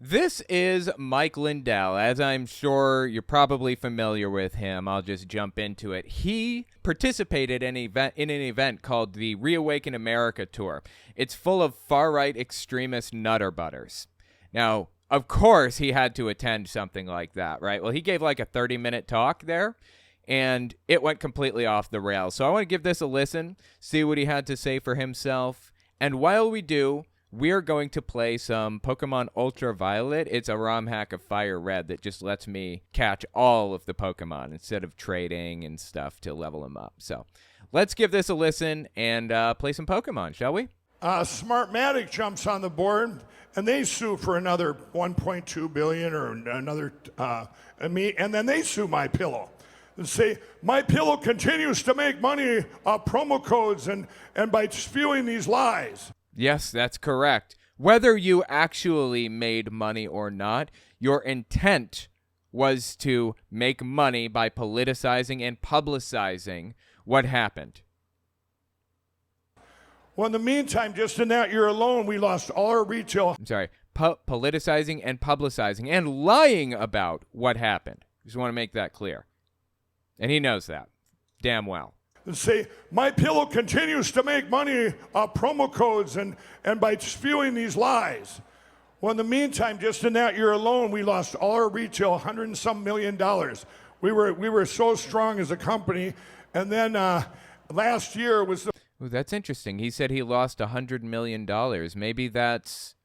This is Mike Lindell. As I'm sure you're probably familiar with him, I'll just jump into it. He participated in an event called the Reawaken America Tour. It's full of far-right extremist nutter-butters. Now, of course, he had to attend something like that, right? Well, he gave like a 30-minute talk there, and it went completely off the rails. So I want to give this a listen, see what he had to say for himself. And while we do, we're going to play some Pokemon Ultraviolet. It's a ROM hack of Fire Red that just lets me catch all of the Pokemon instead of trading and stuff to level them up. So let's give this a listen and play some Pokemon, shall we? Smartmatic jumps on the board, and they sue for another $1.2 billion or another, and then they sue MyPillow. And say, MyPillow continues to make money off promo codes and by spewing these lies. Yes, that's correct. Whether you actually made money or not, your intent was to make money by politicizing and publicizing what happened. Well, in the meantime, just in that year alone, we lost all our retail. Politicizing and publicizing and lying about what happened. Just want to make that clear. And he knows that damn well. And say, MyPillow continues to make money off promo codes and by spewing these lies. Well, in the meantime, just in that year alone, we lost all our retail, $100 and some million. We were so strong as a company. And then last year was the... Ooh, that's interesting. He said he lost $100 million. Maybe that's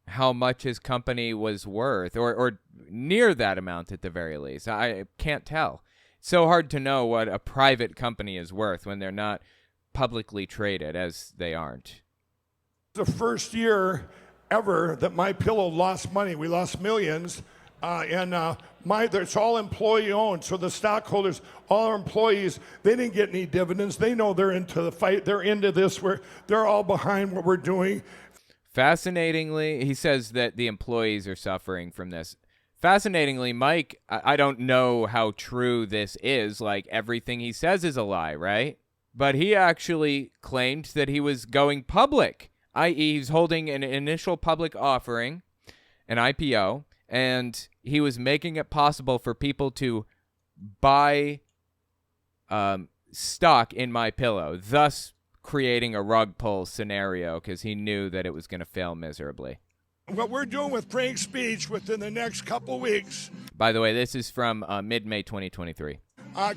how much his company was worth, or near that amount at the very least. I can't tell. So hard to know what a private company is worth when they're not publicly traded, as they aren't. The first year ever that MyPillow lost money. We lost millions, it's all employee owned. So the stockholders, all our employees, they didn't get any dividends. They know they're into the fight. They're into this. They're all behind what we're doing. Fascinatingly, he says that the employees are suffering from this. Fascinatingly, Mike, I don't know how true this is. Like, everything he says is a lie, right? But he actually claimed that he was going public, i.e. he's holding an initial public offering, an IPO, and he was making it possible for people to buy stock in MyPillow, thus creating a rug pull scenario because he knew that it was going to fail miserably. What we're doing with Frank's speech within the next couple weeks. By the way, this is from mid-May 2023.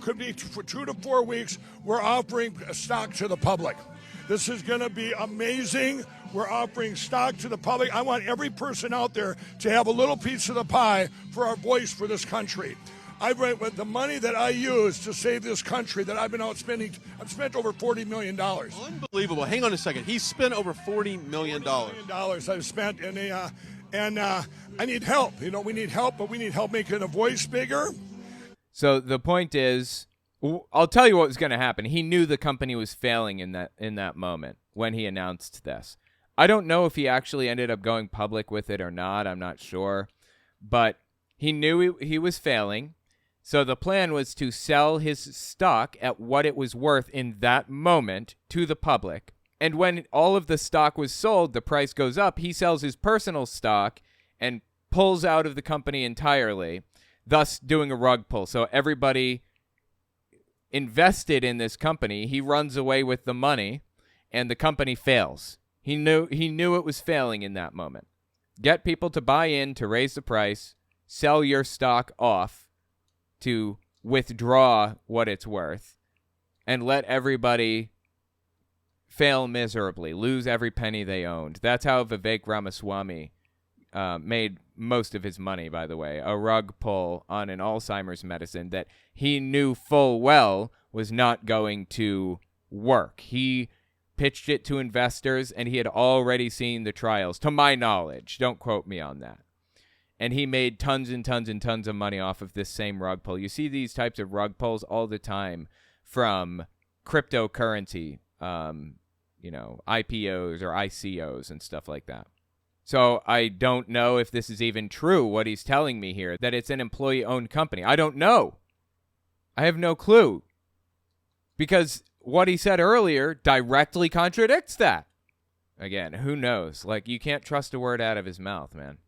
Could be for 2 to 4 weeks. We're offering stock to the public. This is going to be amazing. We're offering stock to the public. I want every person out there to have a little piece of the pie for our voice for this country. With the money that I use to save this country that I've been out spending, I've spent over $40 million. Unbelievable. Hang on a second. He's spent over $40 million. $40 million I've spent, and I need help. We need help, but we need help making the voice bigger. So the point is, I'll tell you what was going to happen. He knew the company was failing in that moment when he announced this. I don't know if he actually ended up going public with it or not. I'm not sure. But he knew he was failing. So the plan was to sell his stock at what it was worth in that moment to the public. And when all of the stock was sold, the price goes up. He sells his personal stock and pulls out of the company entirely, thus doing a rug pull. So everybody invested in this company. He runs away with the money, and the company fails. He knew it was failing in that moment. Get people to buy in to raise the price, sell your stock off to withdraw what it's worth, and let everybody fail miserably, lose every penny they owned. That's how Vivek Ramaswamy made most of his money, by the way, a rug pull on an Alzheimer's medicine that he knew full well was not going to work. He pitched it to investors, and he had already seen the trials, to my knowledge. Don't quote me on that. And he made tons and tons and tons of money off of this same rug pull. You see these types of rug pulls all the time from cryptocurrency, IPOs or ICOs and stuff like that. So I don't know if this is even true, what he's telling me here, that it's an employee-owned company. I don't know. I have no clue. Because what he said earlier directly contradicts that. Again, who knows? Like, you can't trust a word out of his mouth, man.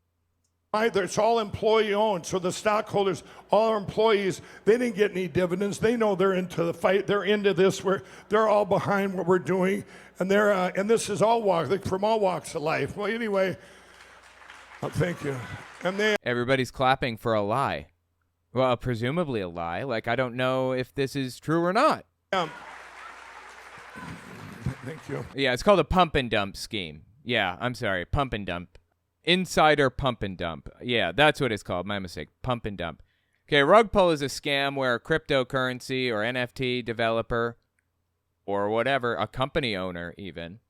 It's all employee owned. So the stockholders, all our employees, they didn't get any dividends. They know they're into the fight. They're into this. They're all behind what we're doing. And and this is all from all walks of life. Well, anyway, thank you. And everybody's clapping for a lie. Well, presumably a lie. Like, I don't know if this is true or not. thank you. Yeah, it's called a pump and dump scheme. Yeah, I'm sorry, pump and dump. Insider pump and dump. Yeah, that's what it's called. My mistake. Pump and dump. Okay, rug pull is a scam where a cryptocurrency or NFT developer or whatever, a company owner even,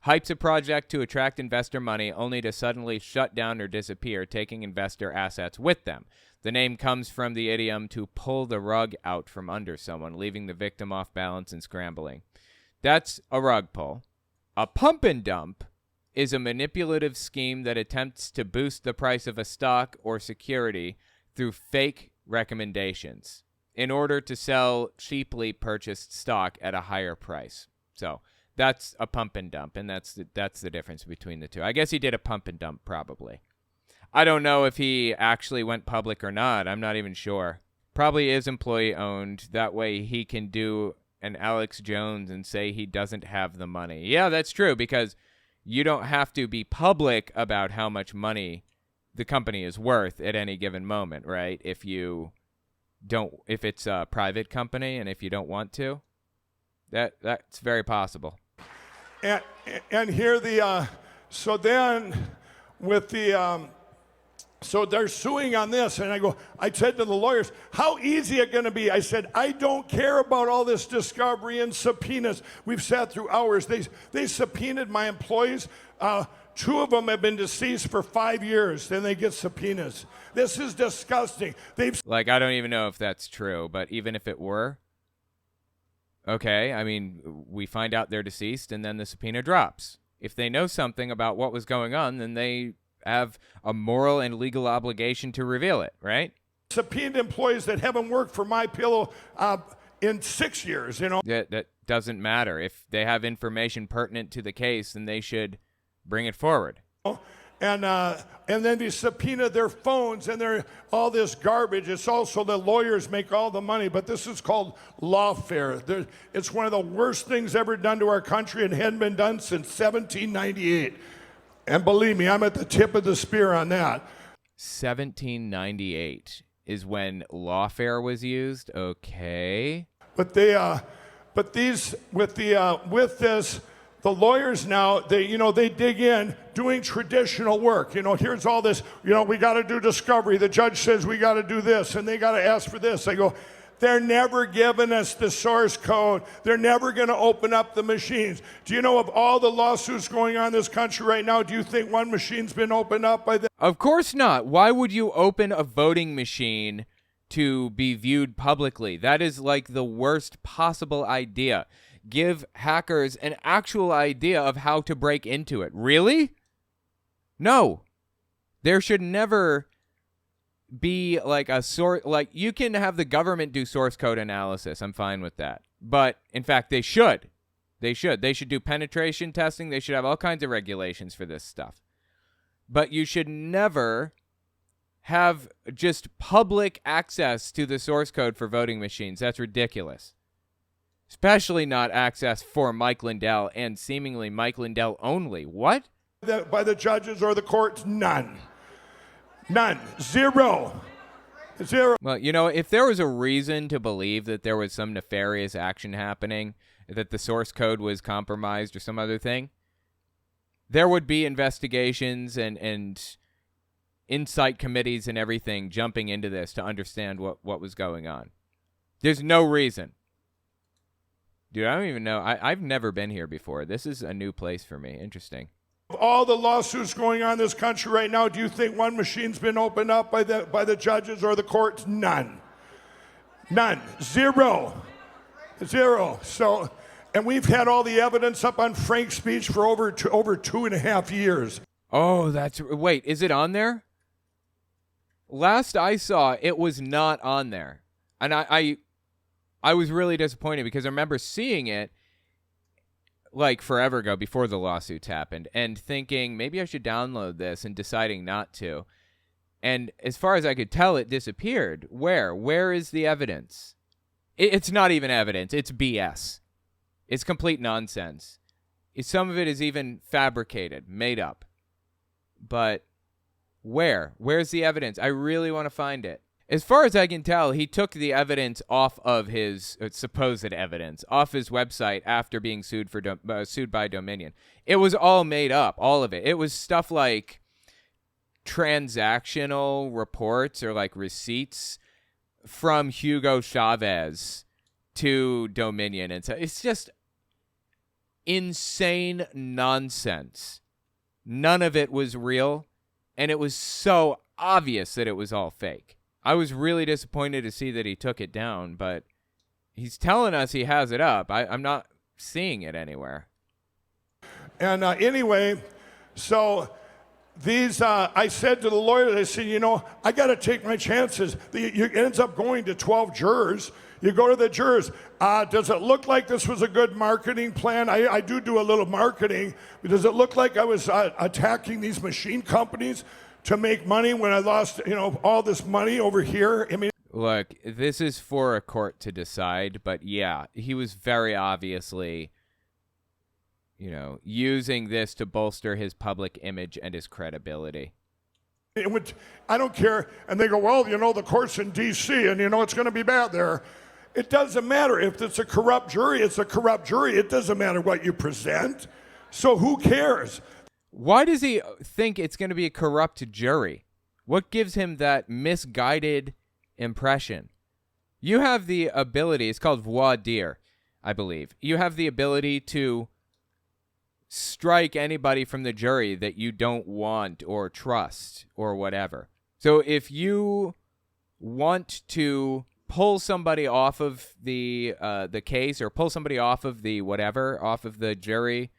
hypes a project to attract investor money only to suddenly shut down or disappear, taking investor assets with them. The name comes from the idiom to pull the rug out from under someone, leaving the victim off balance and scrambling. That's a rug pull. A pump and dump is a manipulative scheme that attempts to boost the price of a stock or security through fake recommendations in order to sell cheaply purchased stock at a higher price. So that's a pump and dump, and that's the difference between the two. I guess he did a pump and dump probably. I don't know if he actually went public or not. I'm not even sure. Probably is employee owned. That way he can do an Alex Jones and say he doesn't have the money. Yeah, that's true, because you don't have to be public about how much money the company is worth at any given moment, right? If it's a private company and if you don't want to, that's very possible. And here so they're suing on this, and I said to the lawyers, how easy is it going to be? I said, I don't care about all this discovery and subpoenas. We've sat through hours. They subpoenaed my employees. 2 of them have been deceased for 5 years, then they get subpoenas. This is disgusting. I don't even know if that's true, but even if it were, okay, I mean, we find out they're deceased, and then the subpoena drops. If they know something about what was going on, then they have a moral and legal obligation to reveal it, right? Subpoenaed employees that haven't worked for My Pillow in 6 years, That doesn't matter. If they have information pertinent to the case, then they should bring it forward. And then they subpoena their phones and all this garbage. It's also the lawyers make all the money, but this is called lawfare. It's one of the worst things ever done to our country and hadn't been done since 1798. And believe me, I'm at the tip of the spear on that. 1798 is when lawfare was used. Okay. But with this, the lawyers now, they dig in doing traditional work. Here's all this, we got to do discovery. The judge says we got to do this, and they got to ask for this. I go, they're never giving us the source code. They're never going to open up the machines. Do you know of all the lawsuits going on in this country right now, do you think one machine's been opened up by them? Of course not. Why would you open a voting machine to be viewed publicly? That is like the worst possible idea. Give hackers an actual idea of how to break into it. Really? No. There should never be like a source. Like, you can have the government do source code analysis. I'm fine with that. But in fact, they should. They should do penetration testing. They should have all kinds of regulations for this stuff. But you should never have just public access to the source code for voting machines. That's ridiculous. Especially not access for Mike Lindell and seemingly Mike Lindell only. What? By the judges or the courts? None. Zero. Well, if there was a reason to believe that there was some nefarious action happening, that the source code was compromised or some other thing, there would be investigations and insight committees and everything jumping into this to understand what was going on. There's no reason. Dude, I don't even know. I've never been here before. This is a new place for me. Interesting. Of all the lawsuits going on in this country right now, do you think one machine's been opened up by the judges or the courts? None. Zero. So, and we've had all the evidence up on Frank's speech for over 2.5 years. Oh, wait, is it on there? Last I saw, it was not on there. And I was really disappointed because I remember seeing it, like forever ago, before the lawsuits happened, and thinking maybe I should download this and deciding not to. And as far as I could tell, it disappeared. Where is the evidence? It's not even evidence. It's BS. It's complete nonsense. Some of it is even fabricated, made up. But where's the evidence? I really want to find it. As far as I can tell, he took the evidence off of his supposed evidence off his website after being sued by Dominion. It was all made up, all of it. It was stuff like transactional reports or like receipts from Hugo Chavez to Dominion, and so it's just insane nonsense. None of it was real, and it was so obvious that it was all fake. I was really disappointed to see that he took it down, but he's telling us he has it up. I'm not seeing it anywhere. And anyway, so these, I said to the lawyer, I said, I got to take my chances. It ends up going to 12 jurors. You go to the jurors. Does it look like this was a good marketing plan? I do a little marketing. Does it look like I was attacking these machine companies to make money when I lost, all this money over here? I mean, look, this is for a court to decide, but yeah, he was very obviously using this to bolster his public image and his credibility. I don't care. And they go, well, the court's in D.C. and it's going to be bad there. It doesn't matter. If it's a corrupt jury, it's a corrupt jury. It doesn't matter what you present. So who cares? Why does he think it's going to be a corrupt jury? What gives him that misguided impression? You have the ability, it's called voir dire, I believe. You have the ability to strike anybody from the jury that you don't want or trust or whatever. So if you want to pull somebody off of the case or pull somebody off of the jury,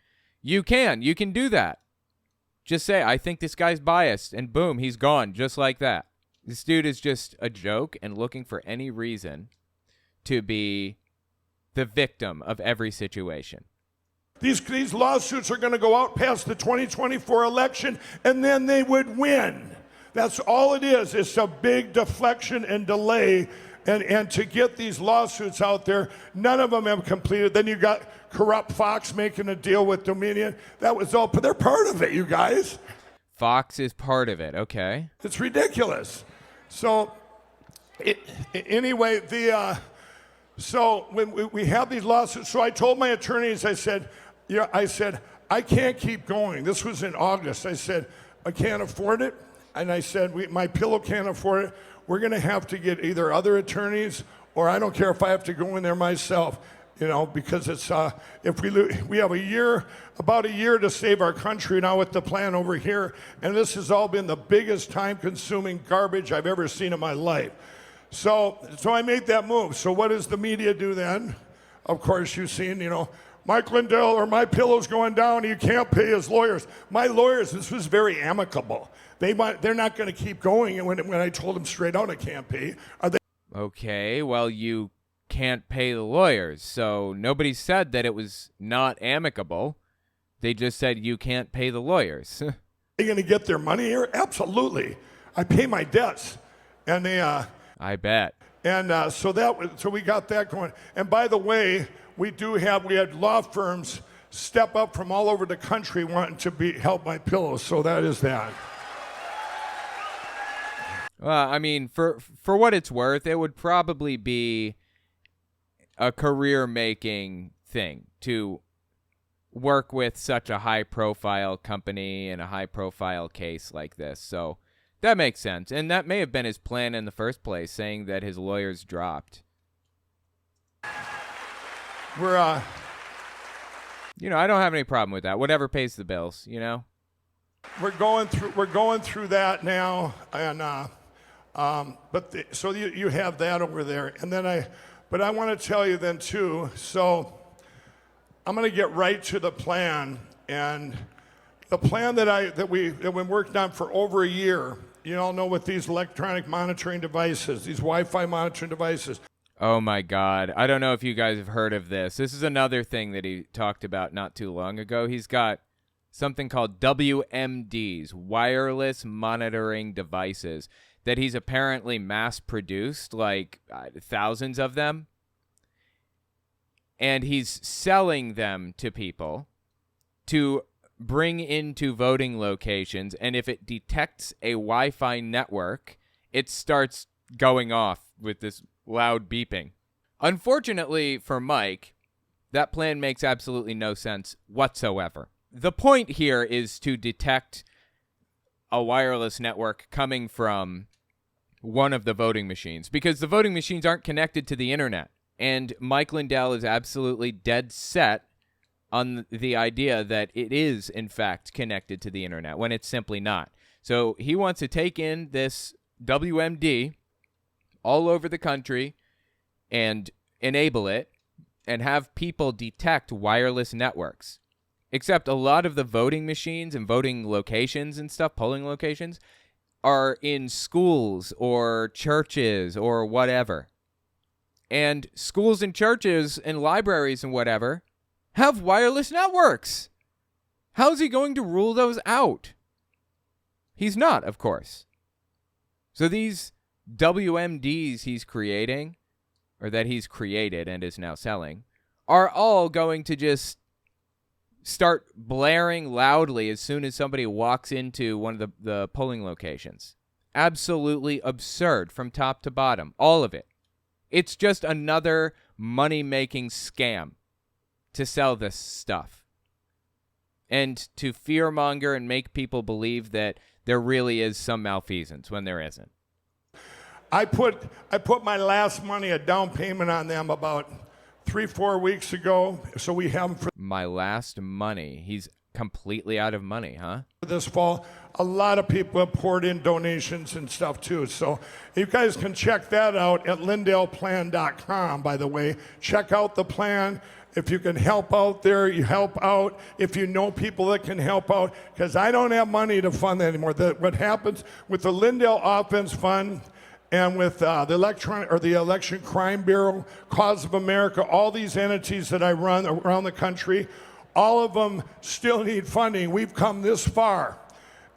you can do that. Just say, I think this guy's biased, and boom, he's gone, just like that. This dude is just a joke and looking for any reason to be the victim of every situation. These lawsuits are going to go out past the 2024 election, and then they would win. That's all it is. It's a big deflection and delay. And to get these lawsuits out there, none of them have completed. Then you got corrupt Fox making a deal with Dominion. That was all, but they're part of it, you guys. Fox is part of it, okay. It's ridiculous. So, anyway, so when we have these lawsuits, so I told my attorneys, I said, I can't keep going. This was in August. I said, I can't afford it. And I said, my pillow can't afford it. We're going to have to get either other attorneys, or I don't care if I have to go in there myself, because it's if we have about a year to save our country now with the plan over here, and this has all been the biggest time-consuming garbage I've ever seen in my life. So I made that move. So what does the media do then? Of course, you've seen, Mike Lindell or my pillow's going down. He can't pay his lawyers. My lawyers, this was very amicable. They're not going to keep going. And when I told them straight out I can't pay, are they? Okay, well, you can't pay the lawyers. So nobody said that it was not amicable. They just said you can't pay the lawyers. Are they going to get their money here? Absolutely. I pay my debts. And they I bet. And so we got that going. And by the way, we had law firms step up from all over the country wanting to help my pillow. So that is that. Well, I mean, for what it's worth, it would probably be a career-making thing to work with such a high-profile company in a high-profile case like this. So that makes sense. And that may have been his plan in the first place, saying that his lawyers dropped. We're, I don't have any problem with that. Whatever pays the bills, We're going through that now, and so you have that over there, and then but I want to tell you then too. So I'm going to get right to the plan, and the plan that we've been working on for over a year. You all know with these electronic monitoring devices, these Wi-Fi monitoring devices. Oh my God. I don't know if you guys have heard of this. This is another thing that he talked about not too long ago. He's got something called WMDs, wireless monitoring devices, that he's apparently mass produced, like thousands of them. And he's selling them to people to bring into voting locations. And if it detects a Wi-Fi network, it starts going off with this loud beeping. Unfortunately for Mike, that plan makes absolutely no sense whatsoever. The point here is to detect a wireless network coming from one of the voting machines, because the voting machines aren't connected to the internet. And Mike Lindell is absolutely dead set on the idea that it is, in fact, connected to the internet when it's simply not. So he wants to take in this WMD all over the country and enable it and have people detect wireless networks. Except a lot of the voting machines and voting locations and stuff, polling locations, are in schools or churches or whatever. And schools and churches and libraries and whatever have wireless networks. How's he going to rule those out? He's not, of course. So these WMDs he's creating, or that he's created and is now selling, are all going to just start blaring loudly as soon as somebody walks into one of the polling locations. Absolutely absurd from top to bottom. All of it. It's just another money-making scam to sell this stuff. And to fearmonger and make people believe that there really is some malfeasance when there isn't. I put my last money, a down payment on them about 3-4 weeks ago, so we have them for My last money. He's completely out of money, huh? this fall. A lot of people have poured in donations and stuff too, so you guys can check that out at lindellplan.com, by the way. Check out the plan. If you can help out there, you help out. If you know people that can help out, because I don't have money to fund that anymore. What happens with the Lindell Offense Fund and with the Election Crime Bureau, Cause of America, all these entities that I run around the country, all of them still need funding. We've come this far.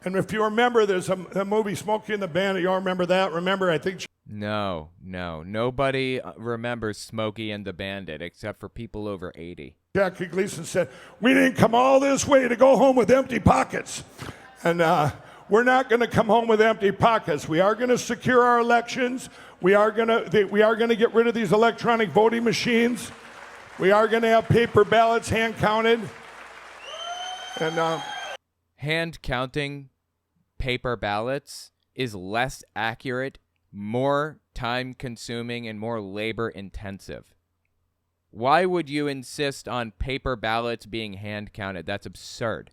And if you remember, there's a movie, Smokey and the Bandit. You all remember that? Remember, I think... No. Nobody remembers Smokey and the Bandit except for people over 80. Jackie Gleason said, "We didn't come all this way to go home with empty pockets." And we're not going to come home with empty pockets. We are going to secure our elections. We are going to get rid of these electronic voting machines. We are going to have paper ballots hand counted. And hand counting paper ballots is less accurate, more time consuming, and more labor intensive. Why would you insist on paper ballots being hand counted? That's absurd.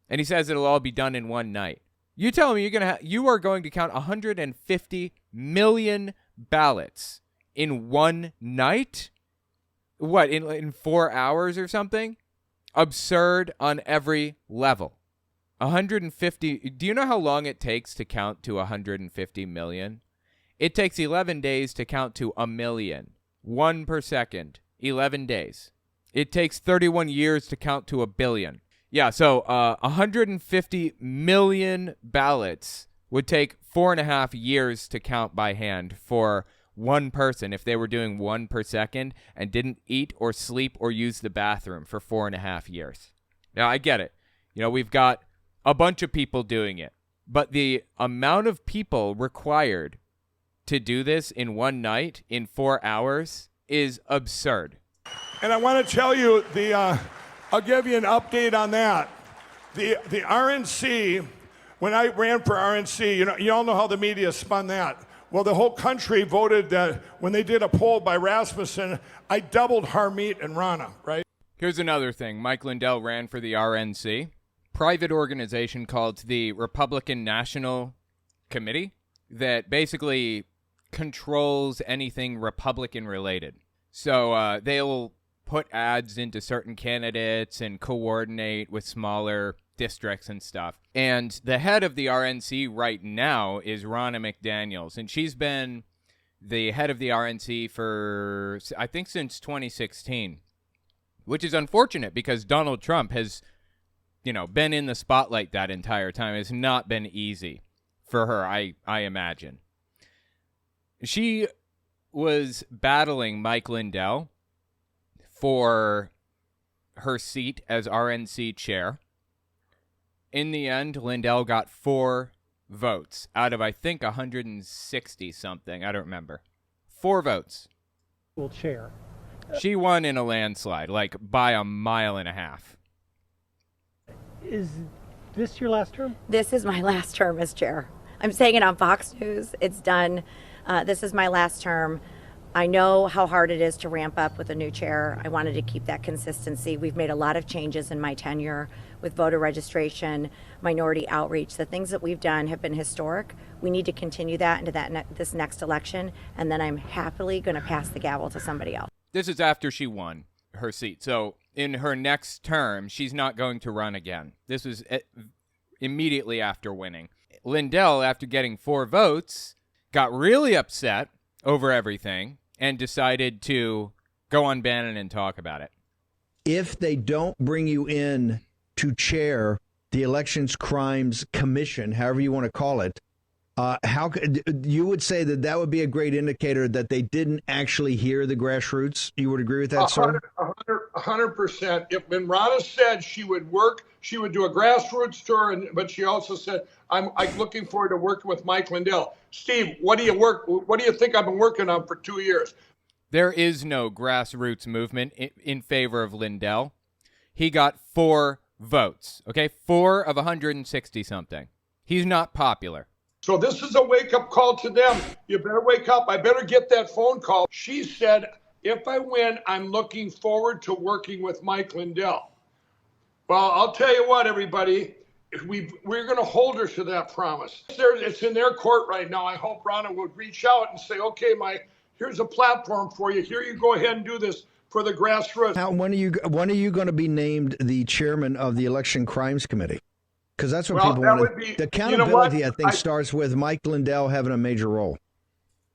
And he says it'll all be done in one night. You tell me you are going to count 150 million ballots in one night? What, in 4 hours or something? Absurd on every level. 150. Do you know how long it takes to count to 150 million? It takes 11 days to count to a million. 1 per second. 11 days. It takes 31 years to count to a billion. Yeah, so 150 million ballots would take 4.5 years to count by hand for one person if they were doing 1 per second and didn't eat or sleep or use the bathroom for 4.5 years. Now, I get it. You know, we've got a bunch of people doing it, but the amount of people required to do this in one night, in 4 hours, is absurd. And I want to tell you, I'll give you an update on that. The RNC, when I ran for RNC, you all know how the media spun that. Well, the whole country voted that when they did a poll by Rasmussen, I doubled Harmeet and Rana, right? Here's another thing. Mike Lindell ran for the RNC, private organization called the Republican National Committee that basically controls anything Republican related. So they'll put ads into certain candidates and coordinate with smaller districts and stuff. And the head of the RNC right now is Ronna McDaniels, and she's been the head of the RNC for, I think, since 2016, which is unfortunate because Donald Trump has, been in the spotlight that entire time. It's not been easy for her, I imagine. She was battling Mike Lindell for her seat as RNC chair. In the end, Lindell got 4 votes out of, I think, 160 something. I don't remember. 4 votes. Chair. She won in a landslide, like by a mile and a half. Is this your last term? This is my last term as chair. I'm saying it on Fox News. It's done. This is my last term. I know how hard it is to ramp up with a new chair. I wanted to keep that consistency. We've made a lot of changes in my tenure with voter registration, minority outreach. The things that we've done have been historic. We need to continue that into this next election, and then I'm happily going to pass the gavel to somebody else. This is after she won her seat. So in her next term, she's not going to run again. This was immediately after winning. Lindell, after getting 4 votes, got really upset over everything and decided to go on Bannon and talk about it. If they don't bring you in to chair the Elections Crimes Commission, however you want to call it, how you would say that would be a great indicator that they didn't actually hear the grassroots? You would agree with that, sir? 100%. When Ronna said she would work, she would do a grassroots tour, but she also said, I'm looking forward to working with Mike Lindell. Steve, what do you think I've been working on for 2 years? There is no grassroots movement in favor of Lindell. He got 4 votes, okay? 4 of 160 something. He's not popular. So this is a wake-up call to them. You better wake up. I better get that phone call. She said, if I win, I'm looking forward to working with Mike Lindell. Well, I'll tell you what, everybody. We're going to hold her to that promise. It's in their court right now. I hope Ronna would reach out and say, okay, Mike, here's a platform for you. Here you go ahead and do this for the grassroots. When are you going to be named the chairman of the Election Crimes Committee? Because that's what people want. The accountability, I think, starts with Mike Lindell having a major role.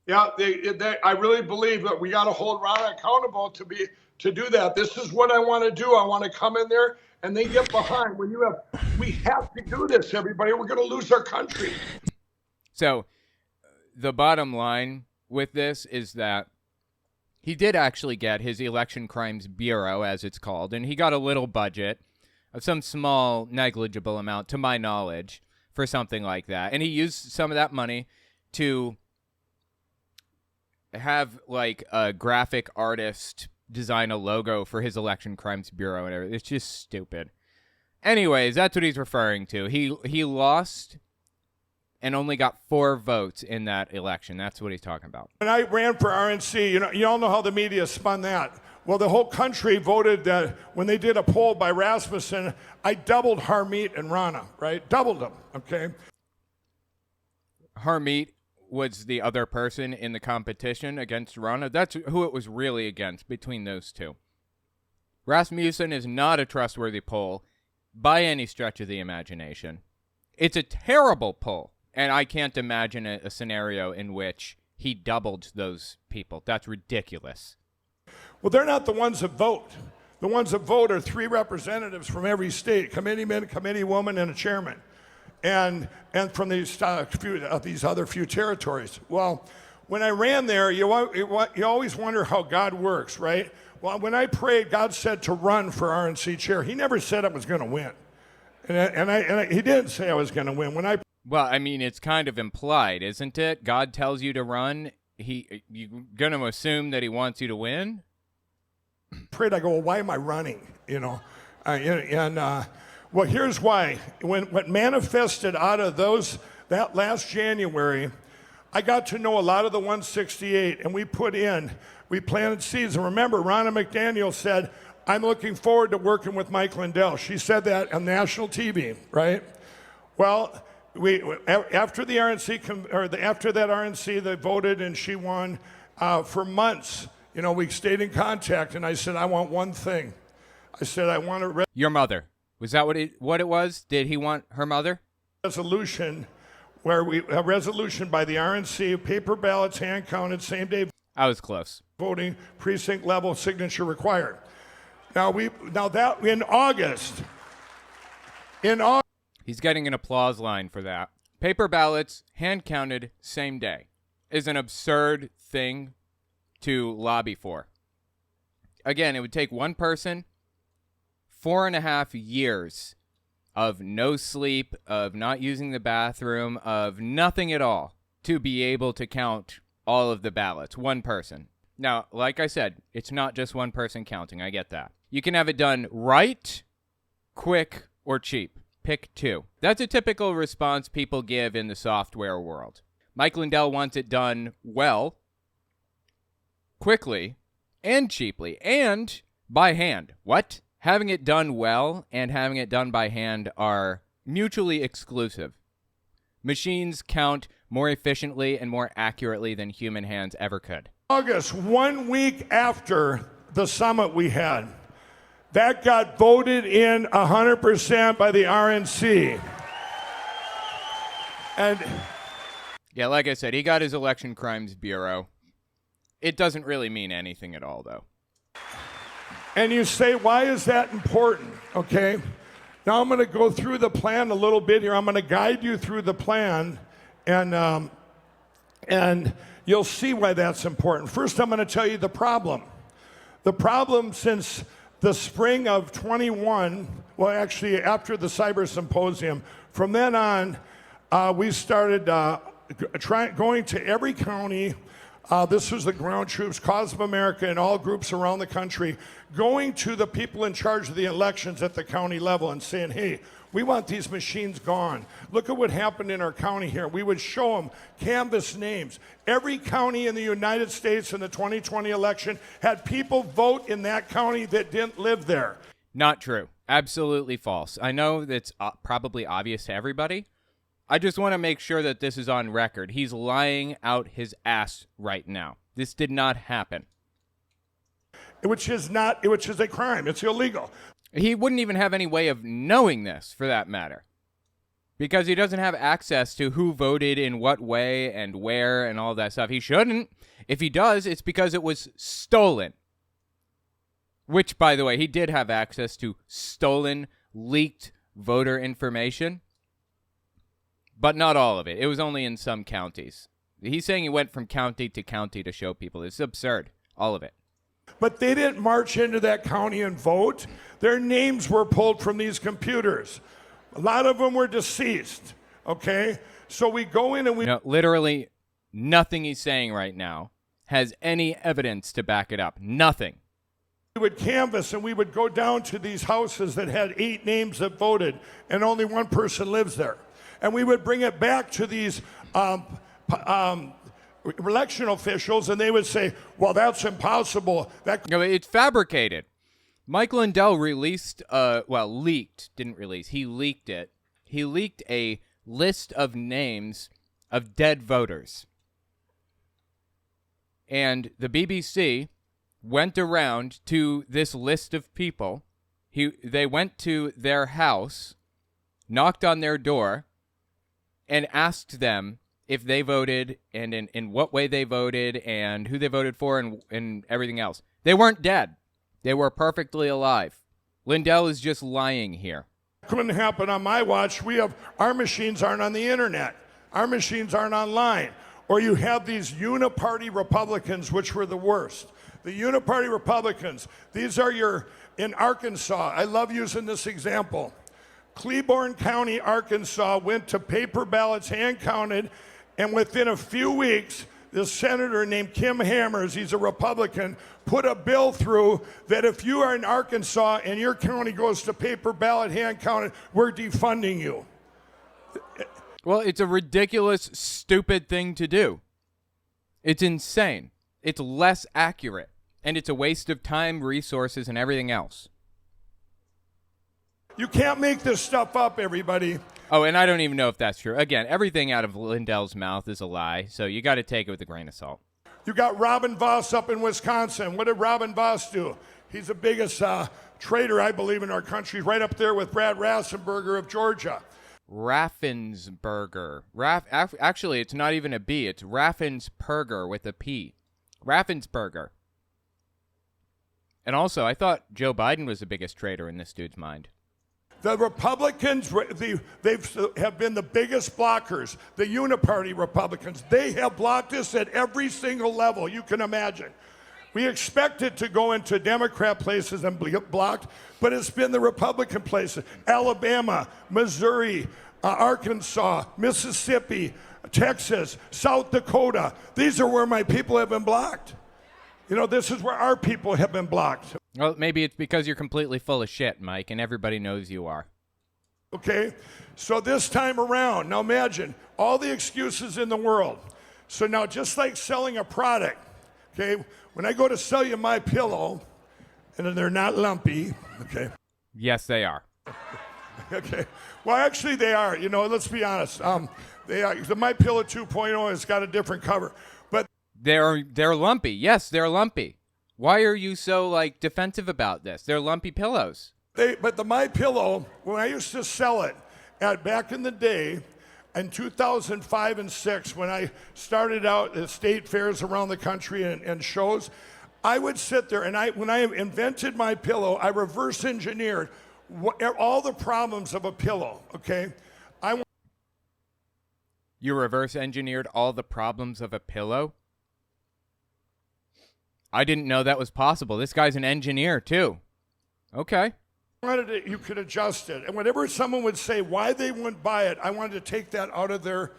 Yeah, I really believe that we got to hold Ronna accountable to do that. This is what I want to do. I want to come in there and they get behind. We have to do this, everybody. We're going to lose our country. So the bottom line with this is that he did actually get his Election Crimes Bureau, as it's called, and he got a little budget of some small, negligible amount, to my knowledge, for something like that. And he used some of that money to have, like, a graphic artist design a logo for his Election Crimes Bureau and everything. It's just stupid. Anyways, that's what he's referring to. He lost and only got 4 votes in that election. That's what he's talking about. When I ran for RNC, you all know how the media spun that. Well, the whole country voted that when they did a poll by Rasmussen, I doubled Harmeet and Ronna, right? Doubled them, okay? Harmeet was the other person in the competition against Ronna. That's who it was really against between those two. Rasmussen is not a trustworthy poll by any stretch of the imagination. It's a terrible poll, and I can't imagine a scenario in which he doubled those people. That's ridiculous. Well, they're not the ones that vote. The ones that vote are 3 representatives from every state, committeeman, committeewoman, and a chairman, and from these other few territories. Well, when I ran there, you always wonder how God works, right? Well, when I prayed, God said to run for RNC chair. He never said I was going to win, and he didn't say I was going to win. Well, I mean, it's kind of implied, isn't it? God tells you to run. You're going to assume that he wants you to win? Prayed, I go, well, why am I running? Well, here's why. What manifested out of that last January, I got to know a lot of the 168, and we planted seeds. And remember, Ronna McDaniel said, I'm looking forward to working with Mike Lindell. She said that on national TV, right? Well, after the RNC, after that RNC, they voted and she won. For months, we stayed in contact, and I said, I want one thing. I said, I want your mother. Was that what it was? Did he want her mother? Resolution where a resolution by the RNC, paper ballots, hand counted, same day I was close. voting, precinct level signature required. Now that in August, He's getting an applause line for that. Paper ballots, hand counted, same day, is an absurd thing to lobby for. Again, it would take one person 4.5 years of no sleep, of not using the bathroom, of nothing at all to be able to count all of the ballots. One person. Now, like I said, it's not just one person counting. I get that. You can have it done right, quick, or cheap. Pick two. That's a typical response people give in the software world. Mike Lindell wants it done well, quickly, and cheaply, and by hand. What? Having it done well and having it done by hand are mutually exclusive. Machines count more efficiently and more accurately than human hands ever could. August, 1 week after the summit we had, that got voted in 100% by the RNC. And yeah, like I said, he got his Election Crimes Bureau. It doesn't really mean anything at all, though. And you say, why is that important? Okay. Now I'm going to go through the plan a little bit here. I'm going to guide you through the plan, and you'll see why that's important. First, I'm going to tell you the problem. The problem since the spring of 21, well, actually after the cyber symposium, from then on, we started going to every county. This was the ground troops, Cause of America, and all groups around the country, going to the people in charge of the elections at the county level and saying, hey, we want these machines gone. Look at what happened in our county here. We would show them canvas names. Every county in the United States in the 2020 election had people vote in that county that didn't live there. Not true. Absolutely false. I know that's probably obvious to everybody. I just want to make sure that this is on record. He's lying out his ass right now. This did not happen. Which is a crime. It's illegal. He wouldn't even have any way of knowing this, for that matter, because he doesn't have access to who voted in what way and where and all that stuff. He shouldn't. If he does, it's because it was stolen. Which, by the way, he did have access to stolen, leaked voter information. But not all of it. It was only in some counties. He's saying he went from county to county to show people. It's absurd. All of it. But they didn't march into that county and vote. Their names were pulled from these computers. A lot of them were deceased. Okay? So we go in and we... No, literally nothing he's saying right now has any evidence to back it up. Nothing. We would canvass and we would go down to these houses that had 8 names that voted and only one person lives there. And we would bring it back to these election officials, and they would say, well, that's impossible. No, it's fabricated. Mike Lindell leaked, didn't release. He leaked it. He leaked a list of names of dead voters. And the BBC went around to this list of people. They went to their house, knocked on their door, and asked them if they voted and in what way they voted and who they voted for and everything else. They weren't dead. They were perfectly alive. Lindell is just lying here. Couldn't happen on my watch. Our machines aren't on the internet. Our machines aren't online. Or you have these uniparty Republicans, which were the worst. The uniparty Republicans, these are in Arkansas. I love using this example. Cleburne County, Arkansas, went to paper ballots, hand counted, and within a few weeks, this senator named Kim Hammers, he's a Republican, put a bill through that if you are in Arkansas and your county goes to paper ballot, hand counted, we're defunding you. Well, it's a ridiculous, stupid thing to do. It's insane. It's less accurate, and it's a waste of time, resources, and everything else. You can't make this stuff up, everybody. Oh, and I don't even know if that's true. Again, everything out of Lindell's mouth is a lie, so you got to take it with a grain of salt. You got Robin Voss up in Wisconsin. What did Robin Voss do? He's the biggest traitor, I believe, in our country, right up there with Brad Rassenberger of Georgia. Raffensperger. Actually, it's not even a B. It's Raffensperger with a P. Raffensperger. And also, I thought Joe Biden was the biggest traitor in this dude's mind. The Republicans, they have been the biggest blockers. The uniparty Republicans, they have blocked us at every single level you can imagine. We expected to go into Democrat places and be blocked, but it's been the Republican places. Alabama, Missouri, Arkansas, Mississippi, Texas, South Dakota. These are where my people have been blocked. You know, this is where our people have been blocked. Well, maybe it's because you're completely full of shit, Mike, and everybody knows you are. Okay? So this time around, now imagine all the excuses in the world. So now just like selling a product, okay, when I go to sell you my pillow, and they're not lumpy, okay? Yes, they are. Okay. Well, actually they are. You know, let's be honest. They are. The My Pillow 2.0 has got a different cover. But They're lumpy. Yes, they're lumpy. Why are you so defensive about this? They're lumpy pillows. But the My Pillow, when I used to sell it back in the day, in 2005 and 6, when I started out at state fairs around the country and shows, I would sit there and when I invented My Pillow, I reverse engineered all the problems of a pillow. Okay, You reverse engineered all the problems of a pillow? I didn't know that was possible. This guy's an engineer, too. Okay. I wanted it, you could adjust it. And whenever someone would say why they wouldn't buy it, I wanted to take that out of their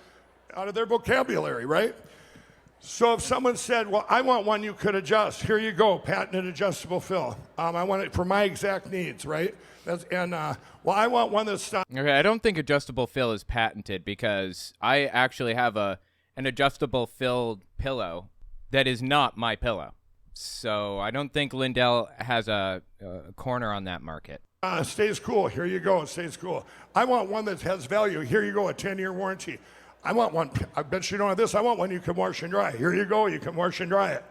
vocabulary, right? So if someone said, well, I want one you could adjust. Here you go, patented adjustable fill. I want it for my exact needs, right? I want one that's... Okay, I don't think adjustable fill is patented because I actually have an adjustable filled pillow that is not my pillow. So I don't think Lindell has a corner on that market. Stays cool. Here you go. It stays cool. I want one that has value. Here you go, a 10-year warranty. I want one. I bet you don't have this. I want one you can wash and dry. Here you go. You can wash and dry it.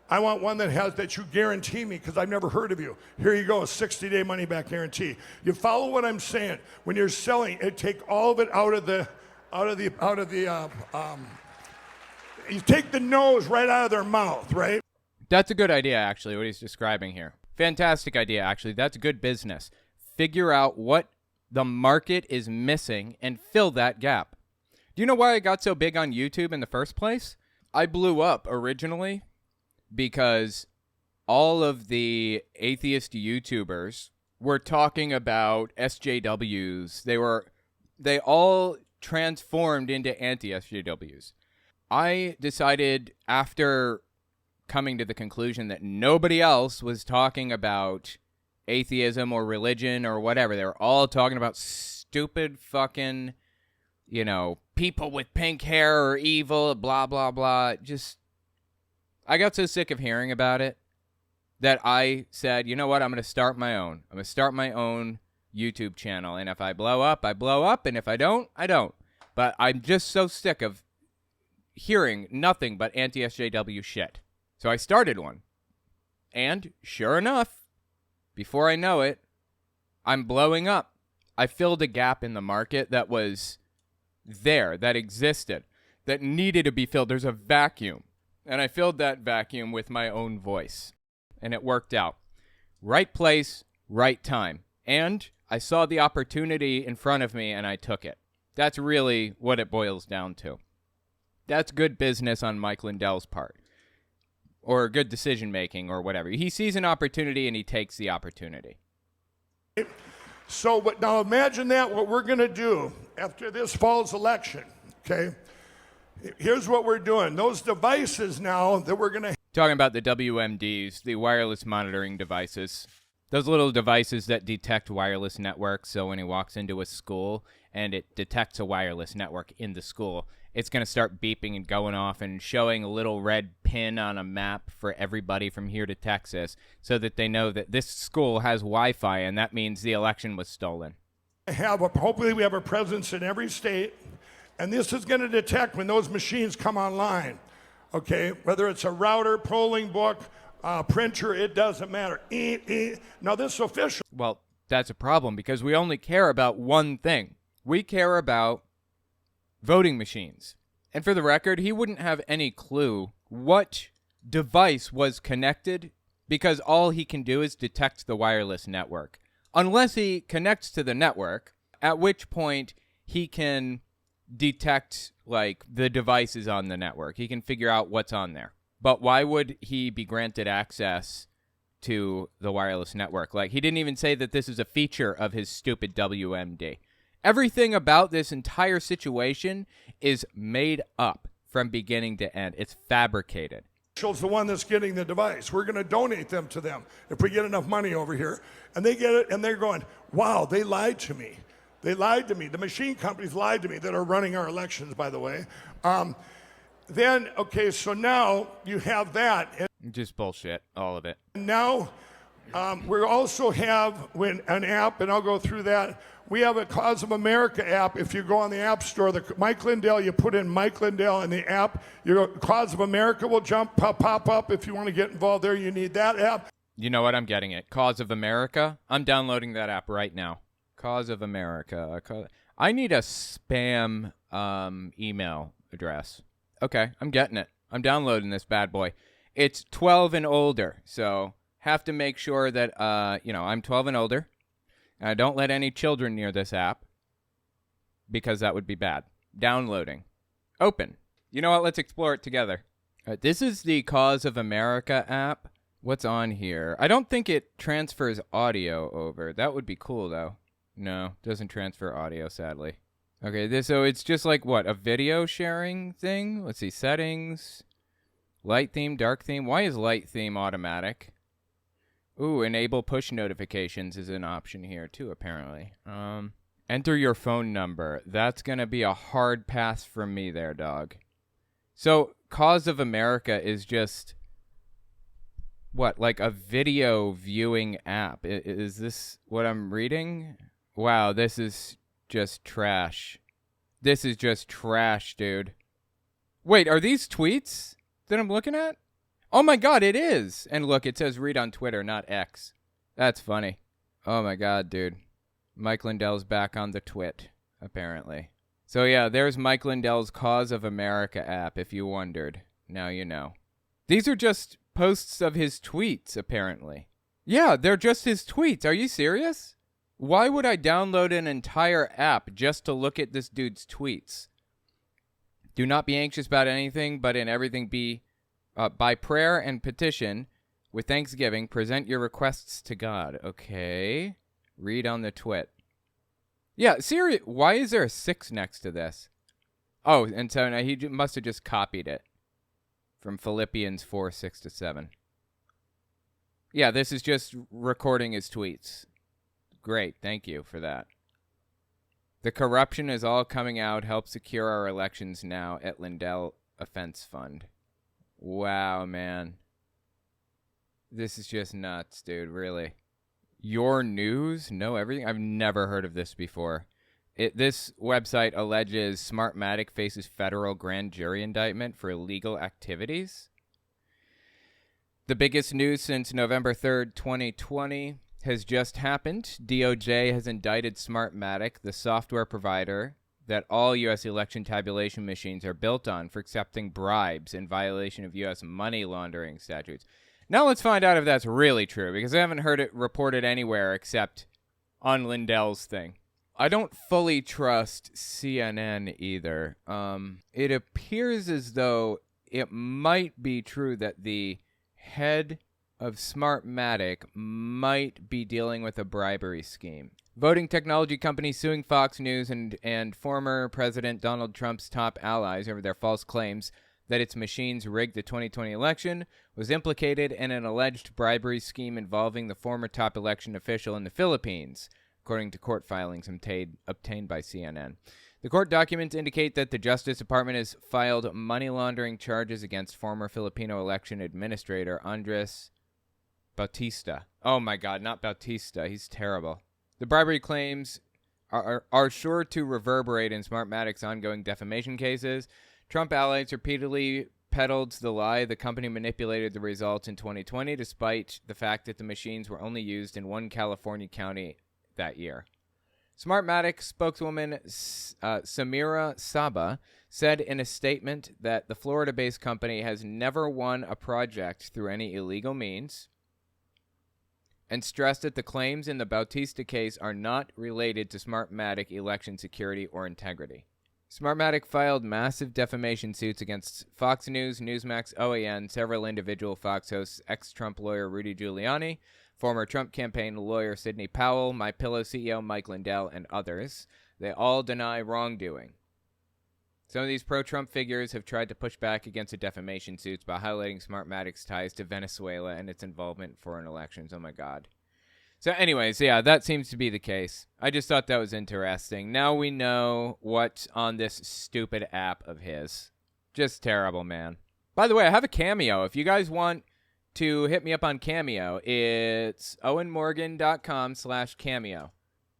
I want one that you guarantee me because I've never heard of you. Here you go, a 60-day money-back guarantee. You follow what I'm saying? When you're selling, take all of it out of the. You take the nose right out of their mouth, right? That's a good idea, actually, what he's describing here. Fantastic idea, actually. That's good business. Figure out what the market is missing and fill that gap. Do you know why I got so big on YouTube in the first place? I blew up originally because all of the atheist YouTubers were talking about SJWs. They all transformed into anti-SJWs. I decided after coming to the conclusion that nobody else was talking about atheism or religion or whatever. They were all talking about stupid fucking, people with pink hair are evil, blah, blah, blah. I got so sick of hearing about it that I said, you know what, I'm going to start my own. I'm going to start my own YouTube channel. And if I blow up, I blow up. And if I don't, I don't. But I'm just so sick of hearing nothing but anti-SJW shit. So I started one. And sure enough, before I know it, I'm blowing up. I filled a gap in the market that was there, that existed, that needed to be filled. There's a vacuum. And I filled that vacuum with my own voice. And it worked out. Right place, right time. And I saw the opportunity in front of me and I took it. That's really what it boils down to. That's good business on Mike Lindell's part. Or good decision-making or whatever. He sees an opportunity and he takes the opportunity. So now imagine what we're going to do after this fall's election, okay? Here's what we're doing. Those devices now that we're going to... Talking about the WMDs, the wireless monitoring devices. Those little devices that detect wireless networks, so when he walks into a school and it detects a wireless network in the school, it's going to start beeping and going off and showing a little red pin on a map for everybody from here to Texas so that they know that this school has Wi-Fi and that means the election was stolen. Hopefully we have a presence in every state, and this is going to detect when those machines come online, okay? Whether it's a router, polling book, printer, it doesn't matter. Now this is official. Well, that's a problem because we only care about one thing. We care about voting machines. And for the record, he wouldn't have any clue what device was connected because all he can do is detect the wireless network. Unless he connects to the network, at which point he can detect like the devices on the network. He can figure out what's on there. But why would he be granted access to the wireless network? Like, he didn't even say that this is a feature of his stupid WMD. Everything about this entire situation is made up from beginning to end. It's fabricated. Is the one that's getting the device. We're going to donate them to them if we get enough money over here. And they get it, and they're going, wow, they lied to me. They lied to me. The machine companies lied to me that are running our elections, by the way. Then, okay, so now you have that. And Just bullshit, all of it. now we also have an app, and I'll go through that. We have a Cause of America app. If you go on the App Store, Mike Lindell, you put in Mike Lindell in the app, your Cause of America will pop up. If you want to get involved there, you need that app. You know what? I'm getting it. Cause of America. I'm downloading that app right now. Cause of America. I need a spam email address. Okay, I'm getting it. I'm downloading this bad boy. It's 12 and older, so have to make sure that I'm 12 and older. Don't let any children near this app because that would be bad. Downloading. Open. You know what? Let's explore it together. This is the Cause of America app. What's on here? I don't think it transfers audio over. That would be cool, though. No, doesn't transfer audio, sadly. Okay, so it's just like, what, a video sharing thing? Let's see, settings, light theme, dark theme. Why is light theme automatic? Ooh, enable push notifications is an option here, too, apparently. Enter your phone number. That's going to be a hard pass from me there, dog. So, Cause of America is just, what, like a video viewing app? Is this what I'm reading? Wow, this is just trash. This is just trash, dude. Wait, are these tweets that I'm looking at? Oh my god, it is! And look, it says read on Twitter, not X. That's funny. Oh my god, dude. Mike Lindell's back on the twit, apparently. So yeah, there's Mike Lindell's Cause of America app, if you wondered. Now you know. These are just posts of his tweets, apparently. Yeah, they're just his tweets. Are you serious? Why would I download an entire app just to look at this dude's tweets? Do not be anxious about anything, but in everything be, by prayer and petition, with thanksgiving, present your requests to God. Okay. Read on the twit. Yeah, serious. Why is there a 6 next to this? Oh, and so now he must have just copied it from Philippians 4:6-7. Yeah, this is just recording his tweets. Great, thank you for that. The corruption is all coming out. Help secure our elections now at Lindell Offense Fund. Wow, man. This is just nuts, dude, really. Your News? Know everything? I've never heard of this before. This website alleges Smartmatic faces federal grand jury indictment for illegal activities. The biggest news since November 3rd, 2020 has just happened. DOJ has indicted Smartmatic, the software provider that all U.S. election tabulation machines are built on, for accepting bribes in violation of U.S. money laundering statutes. Now let's find out if that's really true, because I haven't heard it reported anywhere except on Lindell's thing. I don't fully trust CNN either. It appears as though it might be true that the head of Smartmatic might be dealing with a bribery scheme. Voting technology companies suing Fox News and former President Donald Trump's top allies over their false claims that its machines rigged the 2020 election was implicated in an alleged bribery scheme involving the former top election official in the Philippines, according to court filings obtained by CNN. The court documents indicate that the Justice Department has filed money laundering charges against former Filipino election administrator Andres Bautista. Oh my God, not Bautista. He's terrible. The bribery claims are sure to reverberate in Smartmatic's ongoing defamation cases. Trump allies repeatedly peddled the lie the company manipulated the results in 2020, despite the fact that the machines were only used in one California county that year. Smartmatic spokeswoman Samira Saba said in a statement that the Florida-based company has never won a project through any illegal means, and stressed that the claims in the Bautista case are not related to Smartmatic election security or integrity. Smartmatic filed massive defamation suits against Fox News, Newsmax, OAN, several individual Fox hosts, ex-Trump lawyer Rudy Giuliani, former Trump campaign lawyer Sidney Powell, MyPillow CEO Mike Lindell, and others. They all deny wrongdoing. Some of these pro-Trump figures have tried to push back against the defamation suits by highlighting Smartmatic's ties to Venezuela and its involvement in foreign elections. Oh my God. So anyways, yeah, that seems to be the case. I just thought that was interesting. Now we know what's on this stupid app of his. Just terrible, man. By the way, I have a Cameo. If you guys want to hit me up on Cameo, it's owenmorgan.com/cameo.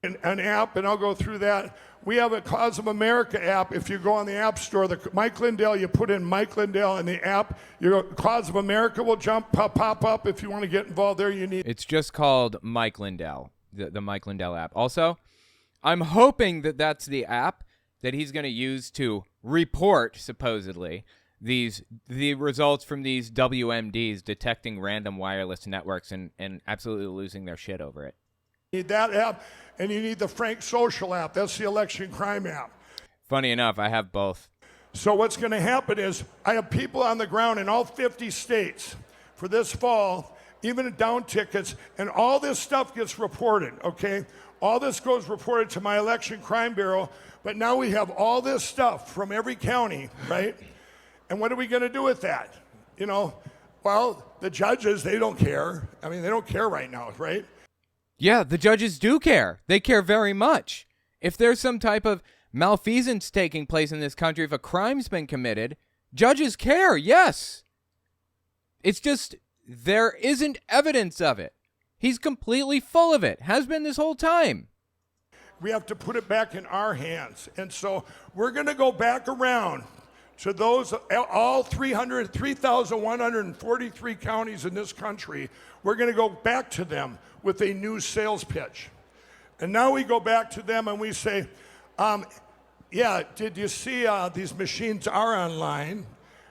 An app, and I'll go through that. We have a Cause of America app. If you go on the App Store, the Mike Lindell, you put in Mike Lindell in the app, your Cause of America will pop up. If you want to get involved there, you need. It's just called Mike Lindell, the Mike Lindell app. Also, I'm hoping that that's the app that he's going to use to report, supposedly, the results from these WMDs detecting random wireless networks and absolutely losing their shit over it. You need that app, and you need the Frank Social app. That's the election crime app. Funny enough, I have both. So what's going to happen is I have people on the ground in all 50 states for this fall, even down tickets, and all this stuff gets reported, okay? All this goes reported to my election crime bureau, but now we have all this stuff from every county, right? And what are we going to do with that? You know, well, the judges, they don't care. I mean, they don't care right now, right? Yeah, the judges do care. They care very much. If there's some type of malfeasance taking place in this country, if a crime's been committed, judges care, yes. It's just there isn't evidence of it. He's completely full of it. Has been this whole time. We have to put it back in our hands. And so we're going to go back around to those, all 3,143 counties in this country. We're going to go back to them with a new sales pitch. And now we go back to them and we say, yeah, did you see these machines are online?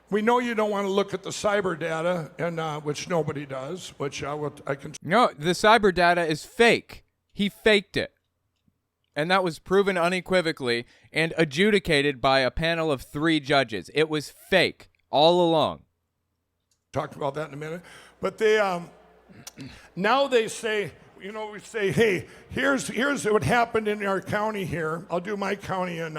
We know you don't want to look at the cyber data, and which nobody does, which I can. No, the cyber data is fake. He faked it. And that was proven unequivocally and adjudicated by a panel of 3 judges. It was fake all along. Talk about that in a minute. But they now they say, you know, we say, hey, here's what happened in our county here. I'll do my county in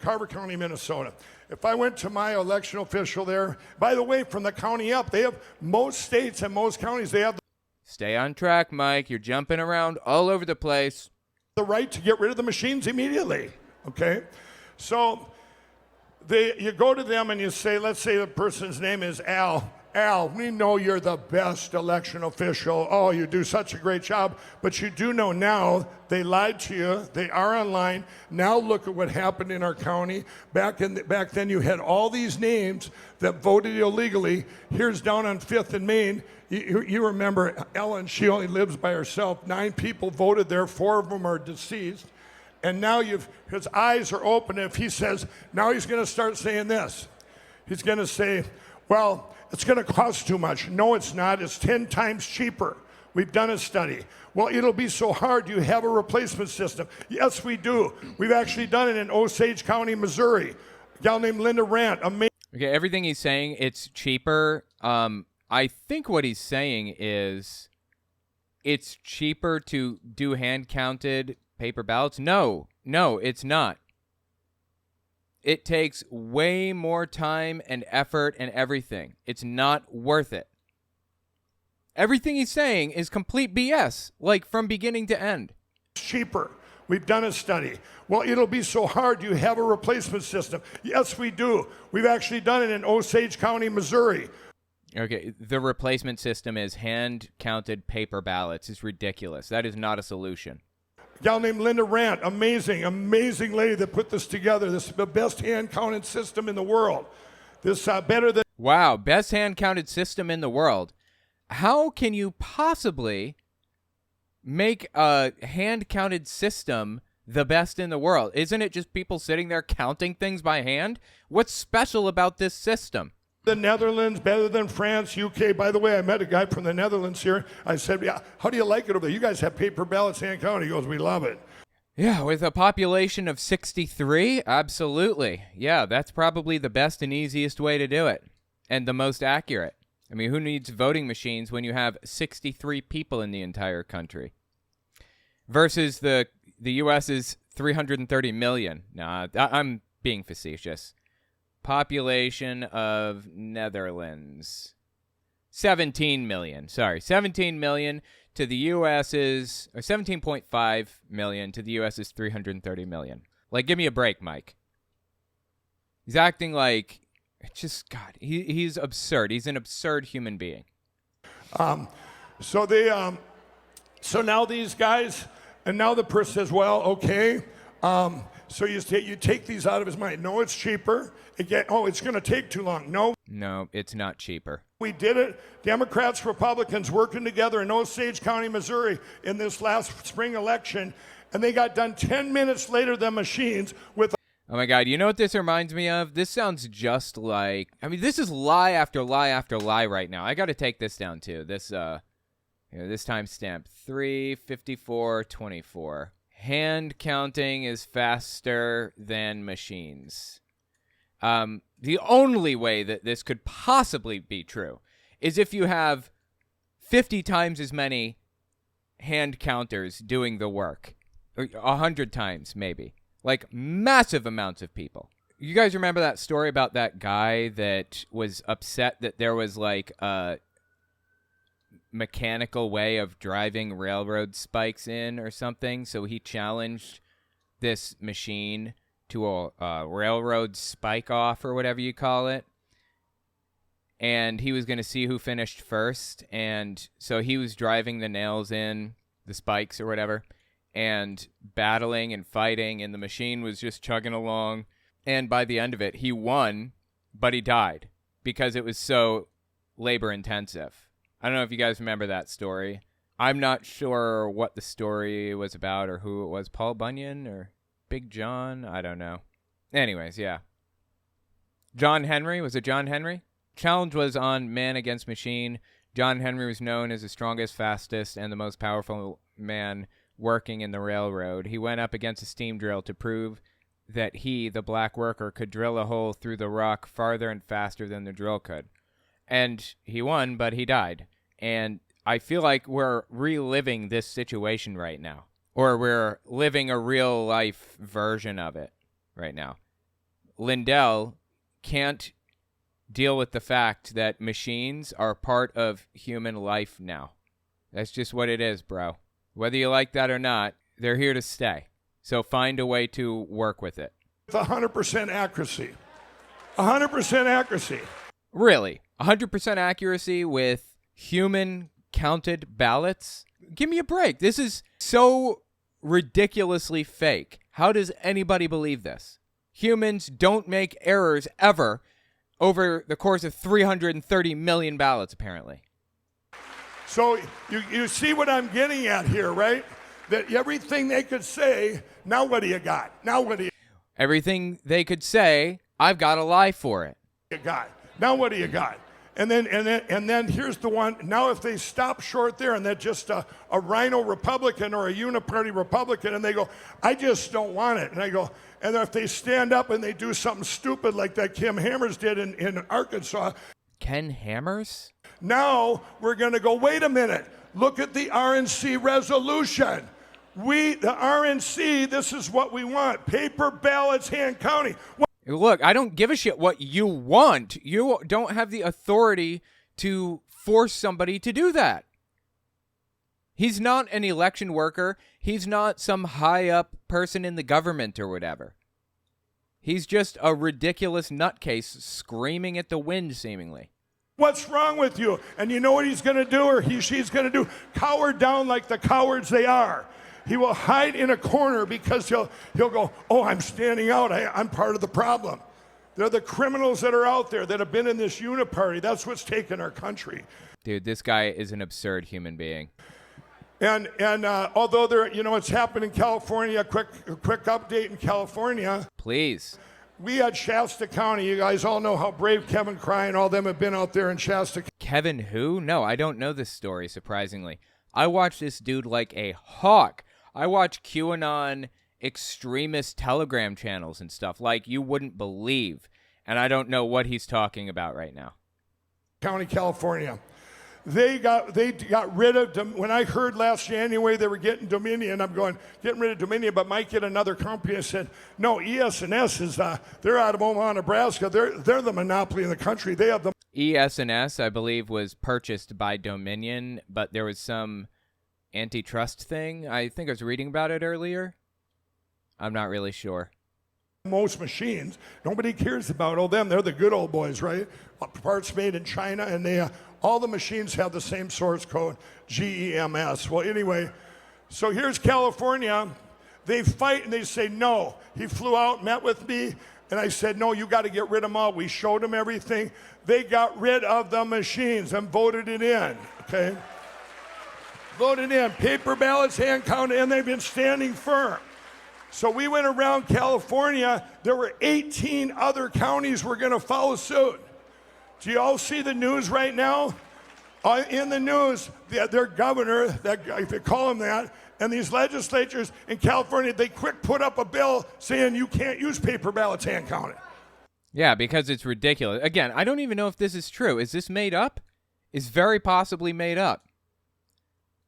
Carver County, Minnesota. If I went to my election official there, by the way, from the county up, they have most states and most counties, they have. Stay on track, Mike. You're jumping around all over the place. The right to get rid of the machines immediately, okay? So you go to them and you say, let's say the person's name is Al. Al, we know you're the best election official. Oh, you do such a great job. But you do know now they lied to you. They are online. Now look at what happened in our county. Back then you had all these names that voted illegally. Here's down on 5th and Main. You remember Ellen, she only lives by herself. 9 people voted there. 4 of them are deceased. And now his eyes are open. If he says, now he's going to start saying this. He's going to say, well, it's going to cost too much. No, it's not. It's 10 times cheaper. We've done a study. Well, it'll be so hard. Do you have a replacement system? Yes, we do. We've actually done it in Osage County, Missouri. A gal named Linda Rant. Okay, everything he's saying, it's cheaper. I think what he's saying is it's cheaper to do hand-counted paper ballots. No, it's not. It takes way more time and effort and everything. It's not worth it. Everything he's saying is complete BS, like from beginning to end. Cheaper. We've done a study. Well, it'll be so hard. Do you have a replacement system? Yes, we do. We've actually done it in Osage County, Missouri. Okay, the replacement system is hand-counted paper ballots. It's ridiculous. That is not a solution. A gal named Linda Rant, amazing lady that put this together. This is the best hand-counted system in the world. This better than. Wow, best hand-counted system in the world. How can you possibly make a hand-counted system the best in the world? Isn't it just people sitting there counting things by hand? What's special about this system? The Netherlands, better than France, UK. By the way, I met a guy from the Netherlands here. I said, yeah, how do you like it over there? You guys have paper ballots, hand count. He goes, we love it. Yeah, with a population of 63, absolutely. Yeah, that's probably the best and easiest way to do it, and the most accurate. I mean, who needs voting machines when you have 63 people in the entire country? Versus the U.S.'s 330 million. Nah, I'm being facetious. Population of Netherlands. 17 million. Sorry, 17 million to the U.S.'s, or 17.5 million to the U.S.'s 330 million. Like, give me a break, Mike. He's acting like, just, God, he's absurd. He's an absurd human being. So now these guys, and now the person says, well, okay. So you take these out of his mind. No, it's cheaper. It's going to take too long. No, it's not cheaper. We did it. Democrats, Republicans working together in Osage County, Missouri in this last spring election, and they got done 10 minutes later than machines with. Oh my God, you know what this reminds me of? This sounds just like, I mean, this is lie after lie after lie right now. I got to take this down too. This timestamp, 3:54:24. Hand counting is faster than machines. The only way that this could possibly be true is if you have 50 times as many hand counters doing the work, or 100 times maybe, like massive amounts of people. You guys remember that story about that guy that was upset that there was like a mechanical way of driving railroad spikes in or something? So he challenged this machine to a railroad spike off or whatever you call it. And he was going to see who finished first. And so he was driving the nails in, the spikes or whatever, and battling and fighting. And the machine was just chugging along. And by the end of it, he won, but he died because it was so labor intensive. I don't know if you guys remember that story. I'm not sure what the story was about or who it was. Paul Bunyan or Big John? I don't know. Anyways, yeah. John Henry. Was it John Henry? Challenge was on man against machine. John Henry was known as the strongest, fastest, and the most powerful man working in the railroad. He went up against a steam drill to prove that he, the black worker, could drill a hole through the rock farther and faster than the drill could. And he won, but he died. And I feel like we're reliving this situation right now. Or we're living a real-life version of it right now. Lindell can't deal with the fact that machines are part of human life now. That's just what it is, bro. Whether you like that or not, they're here to stay. So find a way to work with it. With 100% accuracy. 100% accuracy. Really? 100% accuracy with human-counted ballots? Give me a break. This is so ridiculously fake. How does anybody believe this? Humans don't make errors ever over the course of 330 million ballots, apparently. So you see what I'm getting at here, right? That everything they could say, now what do you got? Now what do you Everything they could say, I've got a lie for it. got? Now what do you got? And then here's the one. Now if they stop short there and they're just a rhino Republican or a uniparty Republican and they go, I just don't want it. And I go, and if they stand up and they do something stupid like that Kim Hammers did in Arkansas. Ken Hammers? Now we're going to go, wait a minute. Look at the RNC resolution. The RNC, this is what we want. Paper ballots, hand counting. Look, I don't give a shit what you want. You don't have the authority to force somebody to do that. He's not an election worker. He's not some high-up person in the government or whatever. He's just a ridiculous nutcase screaming at the wind, seemingly. What's wrong with you? And you know what he's going to do, or she's going to do? Cower down like the cowards they are. He will hide in a corner because he'll go, oh, I'm standing out. I'm part of the problem. They're the criminals that are out there that have been in this uniparty. That's what's taken our country. Dude, this guy is an absurd human being. And although it's happened in California, a quick update in California. Please. We had Shasta County. You guys all know how brave Kevin Cry and all them have been out there in Shasta. Kevin who? No, I don't know this story, surprisingly. I watch this dude like a hawk. I watch QAnon extremist Telegram channels and stuff like you wouldn't believe. And I don't know what he's talking about right now. County, California. They got rid of, when I heard last January they were getting Dominion, I'm going, getting rid of Dominion, but might get another company. I said, no, ES&S is, they're out of Omaha, Nebraska. They're the monopoly in the country. They have the... ES&S, I believe, was purchased by Dominion, but there was some antitrust thing. I think I was reading about it earlier. I'm not really sure. Most machines, nobody cares about all them. They're the good old boys, right? Parts made in China, and they all the machines have the same source code, GEMS. Well, anyway, so here's California. They fight and they say no. He flew out, met with me, and I said, no, you got to get rid of them all. We showed them everything. They got rid of the machines and voted it in, okay? Voted in. Paper ballots, hand counted, and they've been standing firm. So we went around California. There were 18 other counties were going to follow suit. Do you all see the news right now? In the news, their governor, if you call him that, and these legislatures in California, they quick put up a bill saying you can't use paper ballots hand counted. Yeah, because it's ridiculous. Again, I don't even know if this is true. Is this made up? It's very possibly made up.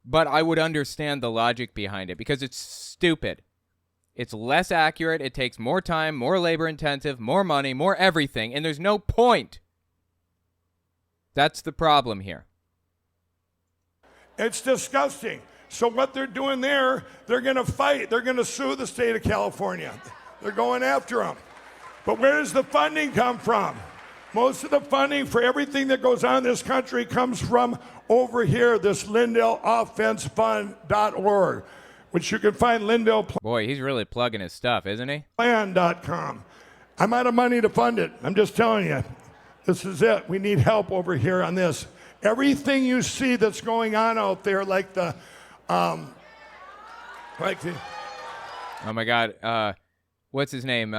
But I would understand the logic behind it because it's stupid. It's less accurate. It takes more time, more labor intensive, more money, more everything, and there's no point. That's the problem here. It's disgusting. So what they're doing there, they're going to fight. They're going to sue the state of California. They're going after them. But where does the funding come from? Most of the funding for everything that goes on in this country comes from over here, this Lindell Offense Fund.org, which you can find Lindell. Boy, he's really plugging his stuff, isn't he? Plan.com. I'm out of money to fund it. I'm just telling you. This is it. We need help over here on this. Everything you see that's going on out there, like the, oh my God, what's his name?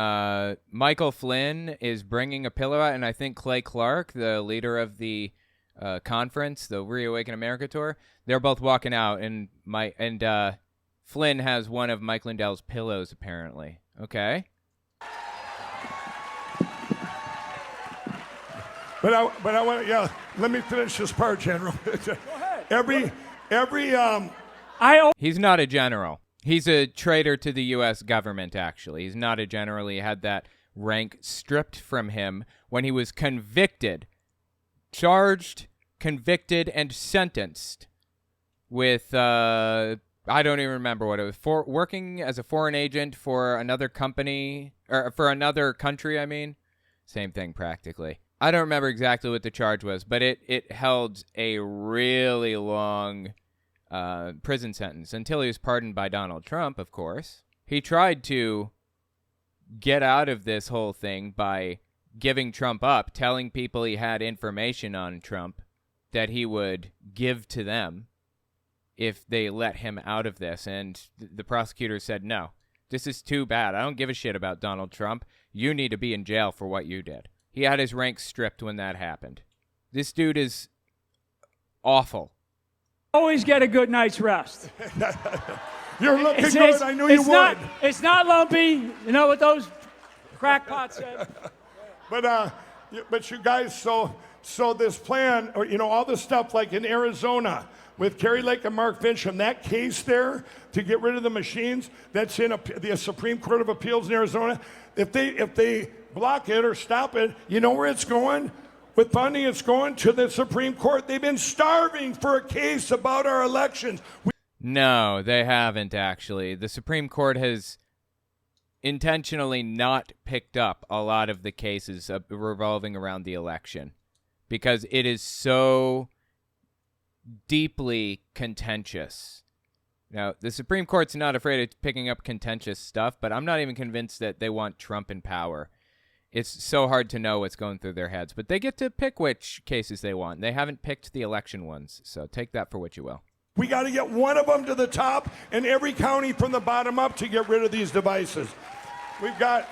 Michael Flynn is bringing a pillow out, and I think Clay Clark, the leader of the conference, the Reawaken America tour, they're both walking out, and Flynn has one of Mike Lindell's pillows, apparently. Okay. But I want to, let me finish this part, General. Go ahead. He's not a general. He's a traitor to the U.S. government, actually. He's not a general. He had that rank stripped from him when he was charged, convicted, and sentenced with, I don't even remember what it was, for working as a foreign agent for another company, or for another country, I mean. Same thing, practically. I don't remember exactly what the charge was, but it held a really long prison sentence until he was pardoned by Donald Trump, of course. He tried to get out of this whole thing by giving Trump up, telling people he had information on Trump that he would give to them if they let him out of this. And the prosecutor said, no, this is too bad. I don't give a shit about Donald Trump. You need to be in jail for what you did. He had his rank stripped when that happened. This dude is awful. Always get a good night's rest. You're looking good. I knew you would. It's not lumpy. You know what those crackpots said? But you guys, so this plan, or all this stuff like in Arizona with Kerry Lake and Mark Fincham, that case there to get rid of the machines, that's in the Supreme Court of Appeals in Arizona. If they block it or stop it, you know where it's going? With funding, it's going to the Supreme Court. They've been starving for a case about our elections. No, they haven't, actually. The Supreme Court has intentionally not picked up a lot of the cases revolving around the election because it is so deeply contentious. Now, the Supreme Court's not afraid of picking up contentious stuff, but I'm not even convinced that they want Trump in power. It's so hard to know what's going through their heads, but they get to pick which cases they want. They haven't picked the election ones, so take that for what you will. We got to get one of them to the top and every county from the bottom up to get rid of these devices. We've got,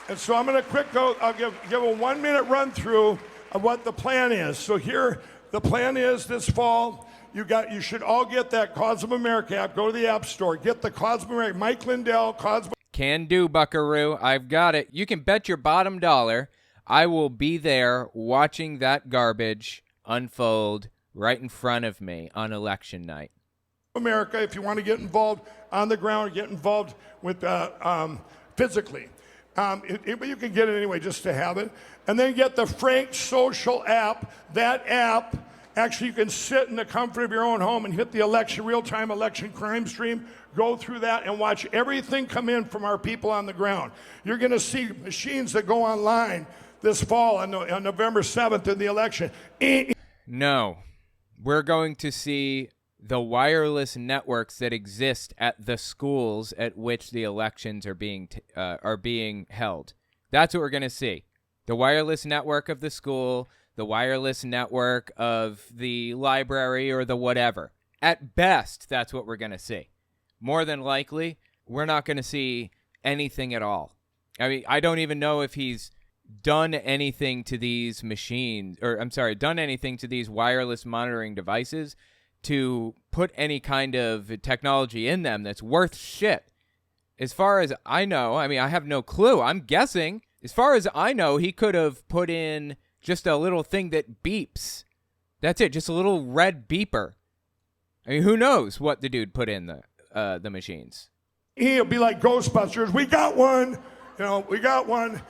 and so I'm going to I'll give a 1 minute run through of what the plan is. So here, the plan is this fall, you should all get that Cause of America app. Go to the App Store, get the Cause of America, Mike Lindell, Cause of Can do, buckaroo. I've got it. You can bet your bottom dollar I will be there watching that garbage unfold right in front of me on election night. America, if you want to get involved on the ground, get involved with physically. But you can get it anyway just to have it. And then get the Frank Social app. That app, actually you can sit in the comfort of your own home and hit the real-time election crime stream, go through that and watch everything come in from our people on the ground. You're going to see machines that go online this fall on November 7th in the election. No, we're going to see the wireless networks that exist at the schools at which the elections are being held. That's what we're going to see. The wireless network of the school, the wireless network of the library or the whatever. At best, that's what we're going to see. More than likely, we're not going to see anything at all. I mean, I don't even know if he's done anything to these machines, done anything to these wireless monitoring devices to put any kind of technology in them that's worth shit. As far as I know, I mean, I have no clue. I'm guessing. As far as I know, he could have put in just a little thing that beeps. That's it, just a little red beeper. I mean, who knows what the dude put in the machines. He'll be like Ghostbusters. We got one. We got one.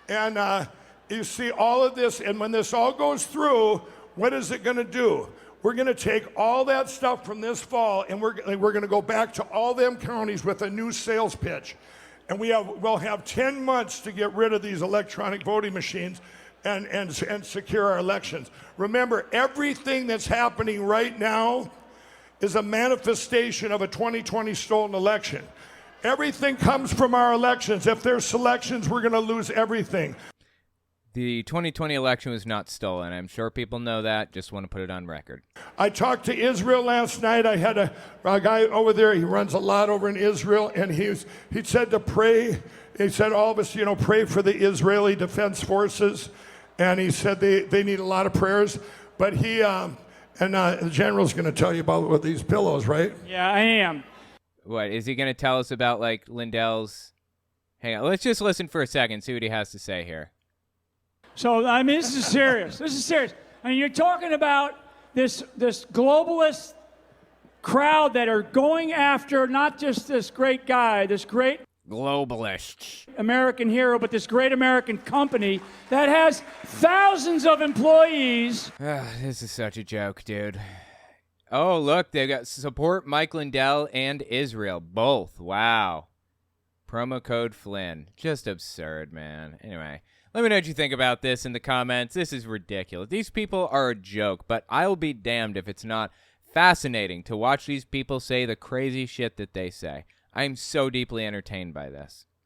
And you see all of this, and when this all goes through, what is it going to do? We're going to take all that stuff from this fall, and we're going to go back to all them counties with a new sales pitch. And we'll have 10 months to get rid of these electronic voting machines and secure our elections. Remember, everything that's happening right now is a manifestation of a 2020 stolen election. Everything comes from our elections. If there's selections, we're going to lose everything. The 2020 election was not stolen. I'm sure people know that. Just want to put it on record. I talked to Israel last night. I had a guy over there. He runs a lot over in Israel, and he said to pray. He said all of us, pray for the Israeli Defense Forces, and he said they need a lot of prayers. But the general's going to tell you about these pillows, right? Yeah, I am. What, is he going to tell us about, like, Lindell's? Hang on, let's just listen for a second, see what he has to say here. So, I mean, this is serious. This is serious. I mean, you're talking about this globalist crowd that are going after not just this great guy, this great globalist American hero, but this great American company that has thousands of employees. This is such a joke, dude. Oh, look, they got support Mike Lindell and Israel, both. Wow. Promo code Flynn. Just absurd, man. Anyway, let me know what you think about this in the comments. This is ridiculous. These people are a joke, but I'll be damned if it's not fascinating to watch these people say the crazy shit that they say. I'm so deeply entertained by this.